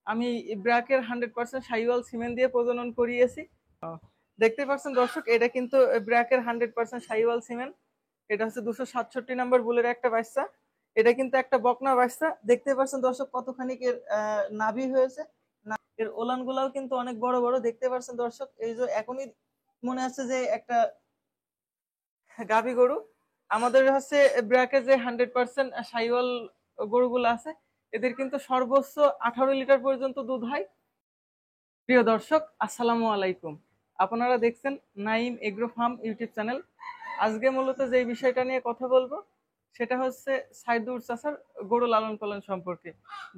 আমি ব্র্যাকের 100% শাহিওয়াল সিমেন্ট দিয়ে প্রজনন করিয়েছি। দেখতে পাচ্ছেন দর্শক, এটা কিন্তু ব্র্যাকের 100% শাহিওয়াল সিমেন্ট। এটা হচ্ছে 267 নম্বর বুলের একটা বাচ্চা। এটা কিন্তু একটা বকনা বাচ্চা। দেখতে পাচ্ছেন দর্শক কতখানি এর নাভি হয়েছে। এর ওলান গুলাও কিন্তু অনেক বড় বড়। দেখতে পাচ্ছেন দর্শক, এই যে এখনই মনে হচ্ছে যে একটা গাভী গরু। আমাদের হচ্ছে ব্র্যাকের যে 100% শাহিওয়াল গরুগুলো আছে, এদের কিন্তু সর্বোচ্চ 18 লিটার পর্যন্ত দুধ হয়। প্রিয় দর্শক, আসসালামু আলাইকুম। আপনারা দেখছেন Naim agro farm YouTube channel. আজকে মূলত যে বিষয়টা নিয়ে কথা বলবো সেটা হচ্ছে সাইদুর চাচার গরু লালন পালন সম্পর্কে।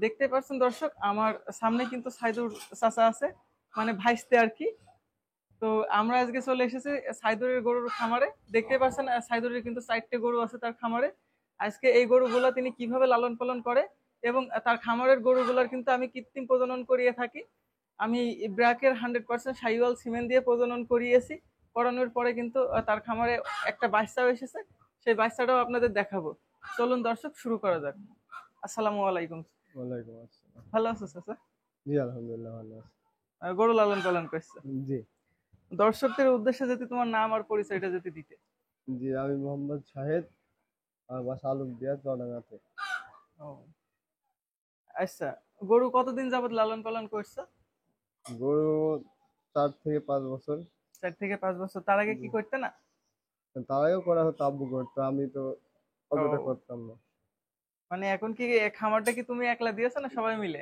দেখতে পাচ্ছেন দর্শক, আমার সামনে কিন্তু সাইদুর চাচা আছে, মানে ভাইস্তে আর কি। তো আমরা আজকে চলে এসেছি সাইদুরের গরুর খামারে। দেখতে পাচ্ছেন সাইদুরের কিন্তু 4টে গরু আছে তার খামারে। আজকে এই গরুগুলা তিনি কিভাবে লালন পালন করে এবং তার খামারের গরুগুলার কিন্তু আমি কৃত্রিম প্রজনন করিয়ে থাকি। আমি ব্র্যাকের 100% শাহিওয়াল সিমেন্ট দিয়ে প্রজনন করিয়েছি। করানোর পরে কিন্তু তার খামারে একটা বাচ্চাও এসেছে, সেই বাচ্চাটাও আপনাদের দেখাবো। চলুন দর্শক, শুরু করা যাক। আসসালামু আলাইকুম। ওয়ালাইকুম আসসালাম। ভালো আছো চাচা? জি আলহামদুলিল্লাহ ভালো আছি। গরু লালন পালন করছে। জি দর্শকদের উদ্দেশ্যে যদি তোমার নাম আর পরিচয়টা যদি দিতে। জি আমি মোহাম্মদ শাহেদ, আমার বাসা আলমদিয়া চুয়াডাঙ্গাতে। ও আচ্ছা, গরু কতদিন যাবত লালন পালন করছো? গরু 4 থেকে 5 বছর। 4 থেকে 5 বছর। তার আগে জি। কি করতে না? তার আগেও করা হতো, আব্বু করতো, আমি তো অতটা ও, করতাম না। মানে এখন কি খামারটা কি তুমি একলা দিয়েছো না সবাই মিলে?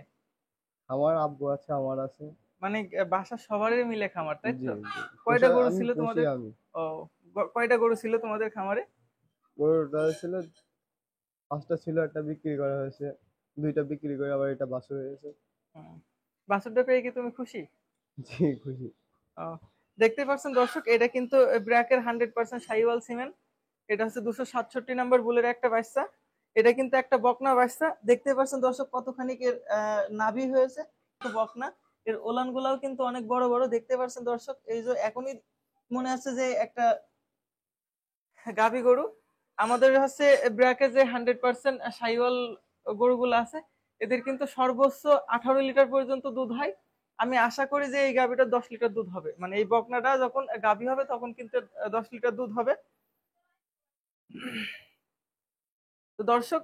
আমার আব্বু আছে, আমার আছে। মানে বাসার সবারই মিলে খামার, তাই জি তো? জি কয়টা গরু আমি ছিল পুষি তোমাদের? আমি। ও, কয়টা গরু ছিল তোমাদের খামারে? গরুটা ছিল 5টা ছিল, একটা বিক্রি করা হয়েছে, 2টা বিক্রি করে আবার এটা বাছুর হয়েছে। হুম। বাছুরটা পেয়ে কি তুমি খুশি? জি খুশি। ও, দেখতে পাচ্ছেন দর্শক, এটা কিন্তু ব্র্যাকের 100% শাহিওয়াল সিমেন্ট। এটা হচ্ছে 267 নম্বর বুলের একটা বাচ্চা। এটা কিন্তু একটা বকনা বাচ্চা। দেখতে পাচ্ছেন দর্শক কতখানি এর নাভি হয়েছে। বকনা, এর ওলান গুলাও কিন্তু অনেক বড় বড়। দেখতে পাচ্ছেন দর্শক, এই যে এখনই মনে হচ্ছে যে একটা গাভী গরু। আমাদের হচ্ছে ব্র্যাকের যে 100% শাহিওয়াল গরুগুলো আছে, এদের কিন্তু সর্বোচ্চ 18 লিটার পর্যন্ত দুধ হয়। আমি আশা করি যে এই গাভীটা 10 লিটার দুধ হবে, মানে এই বকনাটা যখন গাভী হবে তখন কিন্তু 10 লিটার দুধ হবে। তো দর্শক,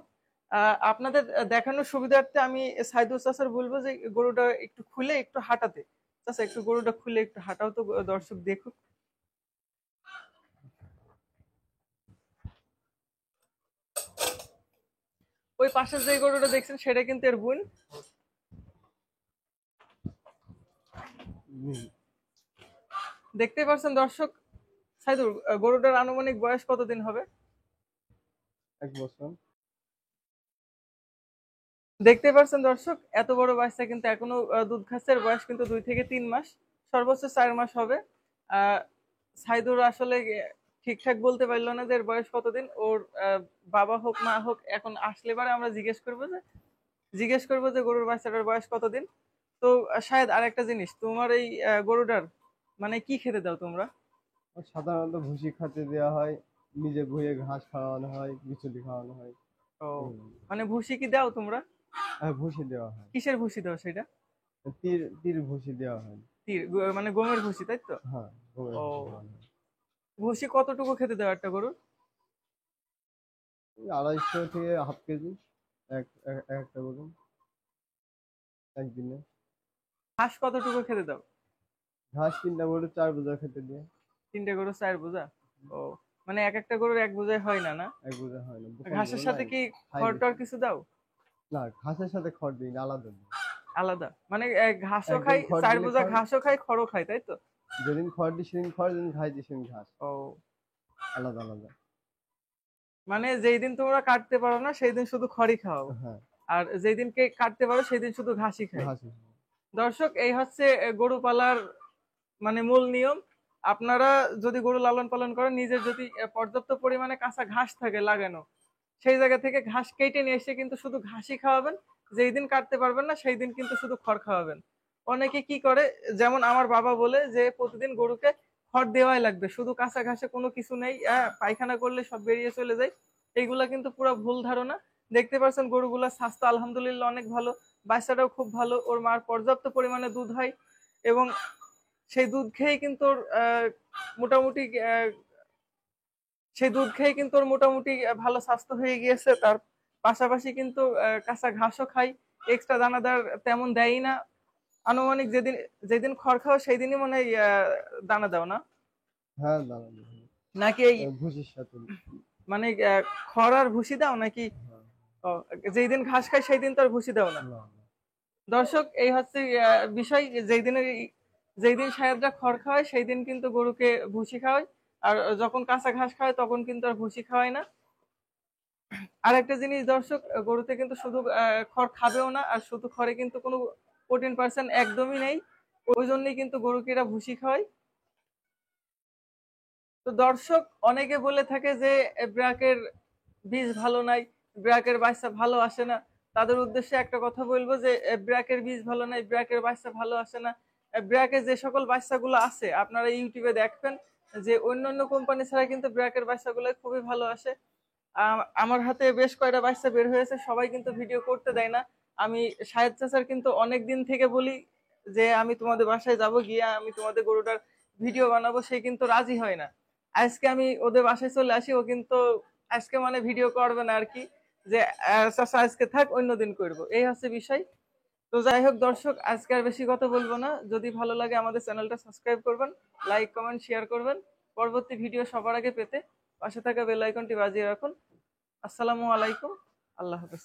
আপনাদের দেখানোর সুবিধার্থে আমি সাইদুল চাচার বলবো যে গরুটা একটু খুলে একটু হাঁটাতে। চাচা, একটু গরুটা খুলে একটু হাঁটাও তো, দর্শক দেখুক। ওই পাশের যে গরুটা দেখছেন সেটা কিন্তু এর বোন। জি, দেখতে পাচ্ছেন দর্শক, সাইদুল, গরুটার আনুমানিক বয়স কতদিন হবে? 1 বছর। দেখতে পাচ্ছেন দর্শক, এত বড় বাচ্চা কিন্তু এখনো দুধ খাচ্ছে। এর বয়স কিন্তু 2 থেকে 3 মাস, সর্বোচ্চ 4 মাস হবে। আহ সাইদুর আসলে ঠিকঠাক বলতে পারলো না যে এর বয়স কতদিন। ওর বাবা হোক মা হোক, এখন আসলে পরে আমরা জিজ্ঞেস করবো যে গরুর বাচ্চাটার বয়স কতদিন। তো শায়দ আর একটা জিনিস, তোমার এই গরুটার মানে কি খেতে দাও তোমরা? সাধারণত ভুসি খাতে দেওয়া হয়, নিজে ভুঁইয়ে ঘাস খাওয়ানো হয়, বিচুলি খাওয়ানো হয়। ও, এগুলো। মানে ভুসি কি দাও তোমরা? হ্যাঁ ভুসি দেওয়া হয়। কিসের ভুসি দাও সেটা? তীর তীর ভুসি দেওয়া হয়। মানে গমের ভুসি, তাই তো? হ্যাঁ গমের ও, ভুসি খাওয়ানো হয়। ভুসি কতটুকু খেতে দাও একটা গরুর? এই 250 থেকে ½ কেজি একটা গরু একদিনে। ঘাস কতটুকু খেতে দাও? ঘাস 3টা গরু 4 বোঝা খেতে দিয়ে। 3টে গরু 4 বোঝা? ও, মানে এক একটা গরুর 1 বোঝায় হয় না, না? 1 বোঝা হয় না, বোখার ঘাসের গরু না, সাথে কি খাই খড় টর বেশি। কিছু দাও? না ঘাসের সাথে খড় দিই না, আলাদা দিই। আলাদা মানে ঘাসও খাই, একদিন খড় চার দিলে বোঝা খড়, ঘাসও খাই, খড়ও খাই, তাই তো? যেদিন খড় দিই সেদিন খড়, যেদিন ঘাস দিই সেদিন ঘাস। ও, আলাদা আলাদা। মানে যেই দিন তোমরা কাটতে পারো না সেই দিন শুধু খড়ই খাও, হ্যাঁ আর যেই দিনকে কাটতে পারো সেই দিন শুধু ঘাসই খাই। ঘাস। দর্শক, এই হচ্ছে গরু পালার মানে মূল নিয়ম। আপনারা যদি গরু লালন পালন করেন, নিজের যদি পর্যাপ্ত পরিমাণে কাঁচা ঘাস থাকে লাগানো, সেই জায়গা থেকে ঘাস কেটে নিয়ে এসে কিন্তু শুধু ঘাসই খাওয়াবেন। যেই দিন কাটতে পারবেন না সেই দিন কিন্তু শুধু খড় খাওয়াবেন। অনেকে কি করে, যেমন আমার বাবা বলে যে প্রতিদিন গরুকে খড় দেওয়াই লাগবে, শুধু কাঁচা ঘাসে কোনো কিছু নেই, পায়খানা করলে সব বেরিয়ে চলে যায়। এইগুলা কিন্তু পুরো ভুল ধারণা। দেখতে পাচ্ছেন গরুগুলা স্বাস্থ্য আলহামদুলিল্লাহ অনেক ভালো। বাচ্চাটাও খুব ভালো, ওর মার পর্যাপ্ত পরিমাণে দুধ হয় এবং সেই দুধ খেয়েই কিন্তু ওর মোটামুটি মোটামুটি ভালো স্বাস্থ্য হয়ে গিয়েছে। তার পাশাপাশি কিন্তু কাঁচা ঘাসও খাই, এক্সট্রা দানাদার তেমন দেয়ই না। আনুমানিক যেদিন যেদিন খড় খাও সেই দিনই মনে হয় দানা দাও না হ্যাঁ দাদা, নাকি এই ভুসির সাথে। মানে খড় আর ভুসি দাও নাকি? হ্যাঁ। ও, যেই দিন ঘাস খায় সেই দিন তো আর ভুসি দাও না। না, না। দর্শক, এই হচ্ছে বিষয়। যেই দিন সাহেবরা খড় খাওয়ায় সেই দিন কিন্তু গরুকে ভুসি খাওয়ায়, আর যখন কাঁচা ঘাস খাওয়ায় তখন কিন্তু আর ভুসি খাওয়ায় না। আর একটা জিনিস দর্শক, গরুতে কিন্তু শুধু খড় খাবেও না, আর শুধু খড়ে কিন্তু কোনো প্রোটিন পার্সেন্ট একদমই নেই। ওই জন্যই কিন্তু গরুকে এরা ভুসি খাওয়ায়। তো দর্শক, অনেকে বলে থাকে যে ব্র্যাকের বীজ ভালো নাই, ব্র্যাকের বাচ্চা ভালো আসে না। তাদের উদ্দেশ্যে একটা কথা বলবো যে ব্র্যাকের বীজ ভালো নাই, ব্র্যাকের বাচ্চা ভালো আসে না। ব্র্যাকের যে সকল বাচ্চাগুলো আছে আপনারা ইউটিউবে দেখবেন যে অন্যান্য কোম্পানি ছাড়া কিন্তু ব্র্যাকের বাচ্চাগুলো খুবই ভালো আসে। আমার হাতে বেশ কয়টা বাচ্চা বের হয়েছে, সবাই কিন্তু ভিডিও করতে দেয় না। আমি শাহেদ চাচার কিন্তু অনেক দিন থেকে বলি যে আমি তোমাদের বাসায় যাব, গিয়ে আমি তোমাদের গরুটার ভিডিও বানাবো, সে কিন্তু রাজি হয় না। আজকে আমি ওদের বাসায় চলে আসি, ও কিন্তু আজকে মানে ভিডিও করবে না আর কি, যে চাচা আজকে থাক, অন্যদিন করবো, এই হচ্ছে বিষয়। তো যাই হোক দর্শক, আজকে আর বেশি কথা বলবো না। যদি ভালো লাগে আমাদের চ্যানেলটা সাবস্ক্রাইব করবেন, লাইক কমেন্ট শেয়ার করবেন। পরবর্তী ভিডিও সবার আগে পেতে পাশে থাকা বেল আইকনটি বাজিয়ে রাখুন। আসসালামু আলাইকুম, আল্লাহ হাফেজ।